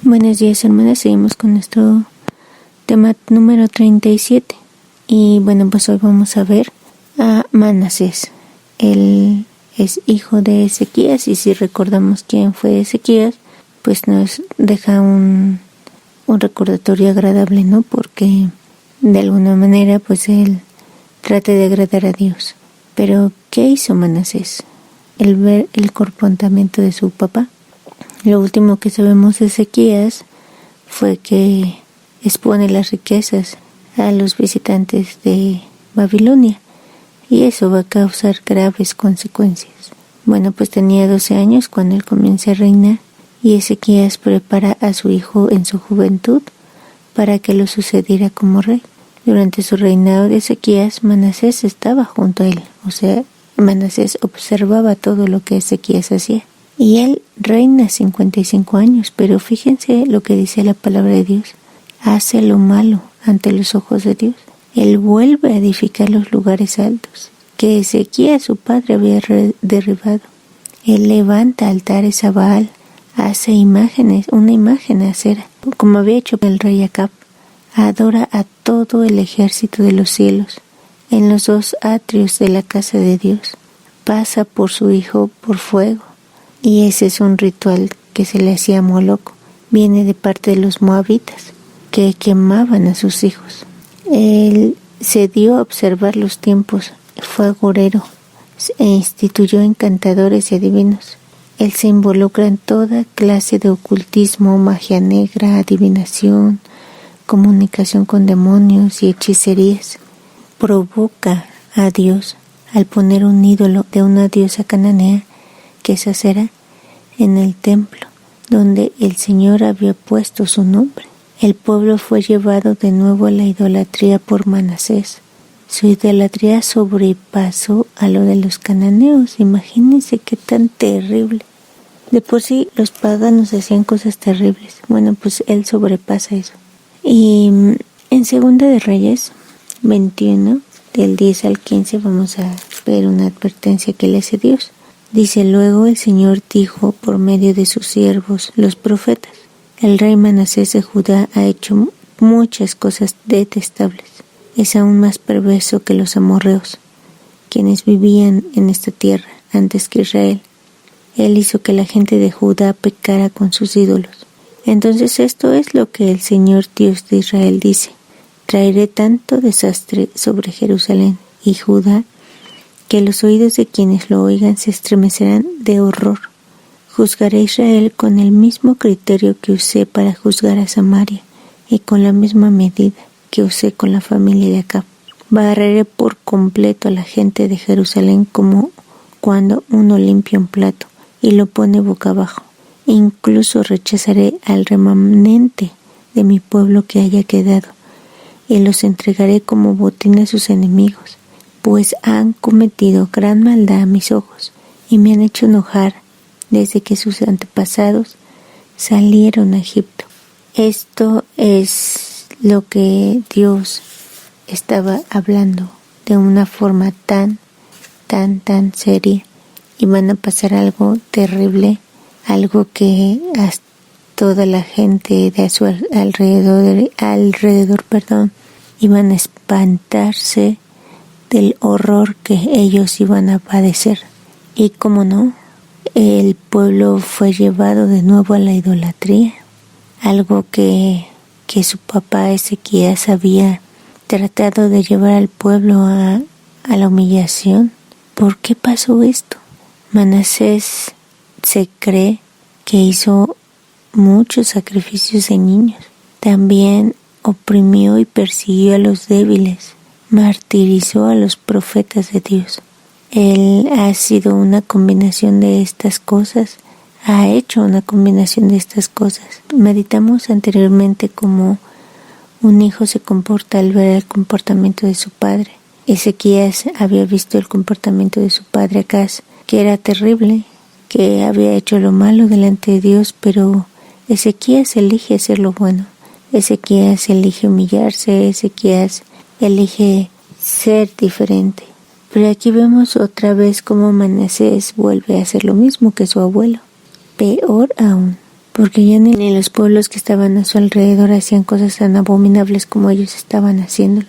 Buenos días, hermanas. Seguimos con nuestro tema número 37. Y bueno, pues hoy vamos a ver a Manasés. Él es hijo de Ezequías, y si recordamos quién fue Ezequías, pues nos deja un recordatorio agradable, ¿no? Porque de alguna manera pues él trata de agradar a Dios. Pero ¿qué hizo Manasés? El ver el comportamiento de su papá. Lo último que sabemos de Ezequías fue que expone las riquezas a los visitantes de Babilonia, y eso va a causar graves consecuencias. Bueno, pues tenía 12 años cuando él comienza a reinar, y Ezequías prepara a su hijo en su juventud para que lo sucediera como rey. Durante su reinado de Ezequías, Manasés estaba junto a él, o sea, Manasés observaba todo lo que Ezequías hacía. Y él reina 55 años, pero fíjense lo que dice la palabra de Dios. Hace lo malo ante los ojos de Dios. Él vuelve a edificar los lugares altos que Ezequías, su padre, había derribado. Él levanta altares a Baal, hace imágenes, una imagen de acera, como había hecho el rey Acab. Adora a todo el ejército de los cielos en los dos atrios de la casa de Dios. Pasa por su hijo por fuego. Y ese es un ritual que se le hacía a Moloc. Viene de parte de los moabitas, que quemaban a sus hijos. Él se dio a observar los tiempos, fue agorero, e instituyó encantadores y adivinos. Él se involucra en toda clase de ocultismo, magia negra, adivinación, comunicación con demonios y hechicerías. Provoca a Dios al poner un ídolo de una diosa cananea, que es Acera, en el templo donde el Señor había puesto su nombre. El pueblo fue llevado de nuevo a la idolatría por Manasés. Su idolatría sobrepasó a lo de los cananeos. Imagínense qué tan terrible. De por sí los paganos hacían cosas terribles. Bueno, pues él sobrepasa eso. Y en Segunda de Reyes 21, del 10 al 15, vamos a ver una advertencia que le hace Dios. Dice: luego el Señor dijo por medio de sus siervos, los profetas: el rey Manasés de Judá ha hecho muchas cosas detestables. Es aún más perverso que los amorreos, quienes vivían en esta tierra antes que Israel. Él hizo que la gente de Judá pecara con sus ídolos. Entonces esto es lo que el Señor Dios de Israel dice: traeré tanto desastre sobre Jerusalén y Judá que los oídos de quienes lo oigan se estremecerán de horror. Juzgaré a Israel con el mismo criterio que usé para juzgar a Samaria, y con la misma medida que usé con la familia de Acab. Barreré por completo a la gente de Jerusalén como cuando uno limpia un plato y lo pone boca abajo. Incluso rechazaré al remanente de mi pueblo que haya quedado, y los entregaré como botín a sus enemigos, pues han cometido gran maldad a mis ojos y me han hecho enojar desde que sus antepasados salieron a Egipto. Esto es lo que Dios estaba hablando de una forma tan seria, y van a pasar algo terrible, algo que a toda la gente de a su alrededor, iban a espantarse del horror que ellos iban a padecer. Y como no, el pueblo fue llevado de nuevo a la idolatría, algo que su papá Ezequías había tratado de llevar al pueblo a la humillación. ¿Por qué pasó esto? Manasés se cree que hizo muchos sacrificios de niños. También oprimió y persiguió a los débiles. Martirizó a los profetas de Dios. Él ha sido una combinación de estas cosas. Ha hecho una combinación de estas cosas. Meditamos anteriormente cómo un hijo se comporta al ver el comportamiento de su padre. Ezequías había visto el comportamiento de su padre Acaz, que era terrible, que había hecho lo malo delante de Dios, pero Ezequías elige hacer lo bueno. Ezequías elige humillarse, Ezequías elige ser diferente. Pero aquí vemos otra vez cómo Manasés vuelve a hacer lo mismo que su abuelo. Peor aún, porque ya ni los pueblos que estaban a su alrededor hacían cosas tan abominables como ellos estaban haciéndolo.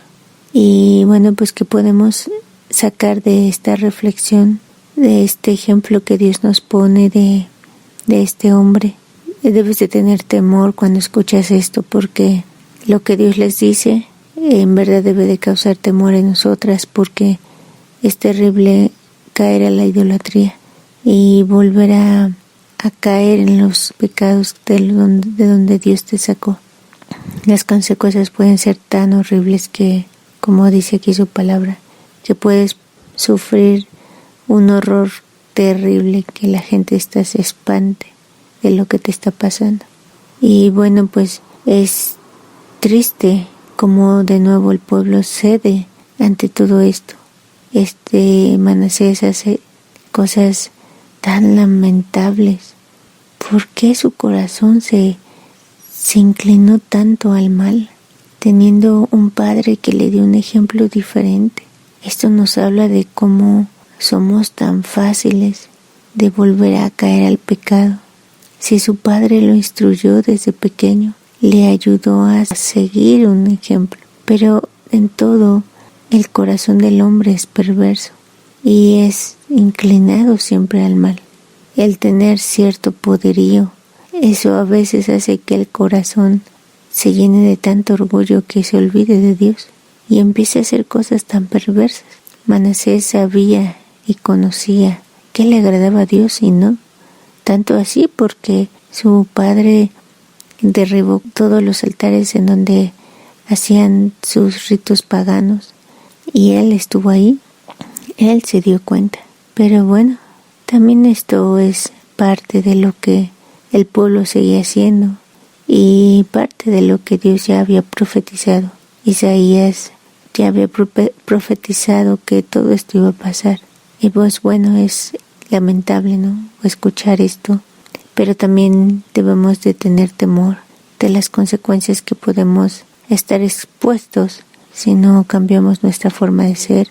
Y bueno, pues que podemos sacar de esta reflexión, de este ejemplo que Dios nos pone de este hombre. Debes de tener temor cuando escuchas esto, porque lo que Dios les dice en verdad debe de causar temor en nosotras, porque es terrible caer a la idolatría y volver a caer en los pecados de donde Dios te sacó. Las consecuencias pueden ser tan horribles que, como dice aquí su palabra, que puedes sufrir un horror terrible, que la gente se espante de lo que te está pasando. Y bueno, pues es triste como de nuevo el pueblo cede ante todo esto. Manasés hace cosas tan lamentables. ¿Por qué su corazón se inclinó tanto al mal, teniendo un padre que le dio un ejemplo diferente? Esto nos habla de cómo somos tan fáciles de volver a caer al pecado. Si su padre lo instruyó desde pequeño, le ayudó a seguir un ejemplo, pero en todo el corazón del hombre es perverso y es inclinado siempre al mal. El tener cierto poderío, eso a veces hace que el corazón se llene de tanto orgullo que se olvide de Dios y empiece a hacer cosas tan perversas. Manasés sabía y conocía qué le agradaba a Dios y no, tanto así porque su padre derribó todos los altares en donde hacían sus ritos paganos y él estuvo ahí, él se dio cuenta. Pero bueno, también esto es parte de lo que el pueblo seguía haciendo y parte de lo que Dios ya había profetizado. Isaías ya había profetizado que todo esto iba a pasar. Y pues bueno, es lamentable, ¿no?, escuchar esto, pero también debemos de tener temor de las consecuencias que podemos estar expuestos si no cambiamos nuestra forma de ser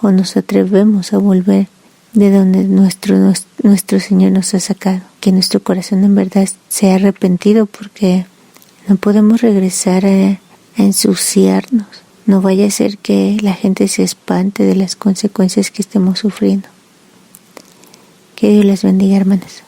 o nos atrevemos a volver de donde nuestro Señor nos ha sacado. Que nuestro corazón en verdad sea arrepentido, porque no podemos regresar a ensuciarnos. No vaya a ser que la gente se espante de las consecuencias que estemos sufriendo. Que Dios les bendiga, hermanas.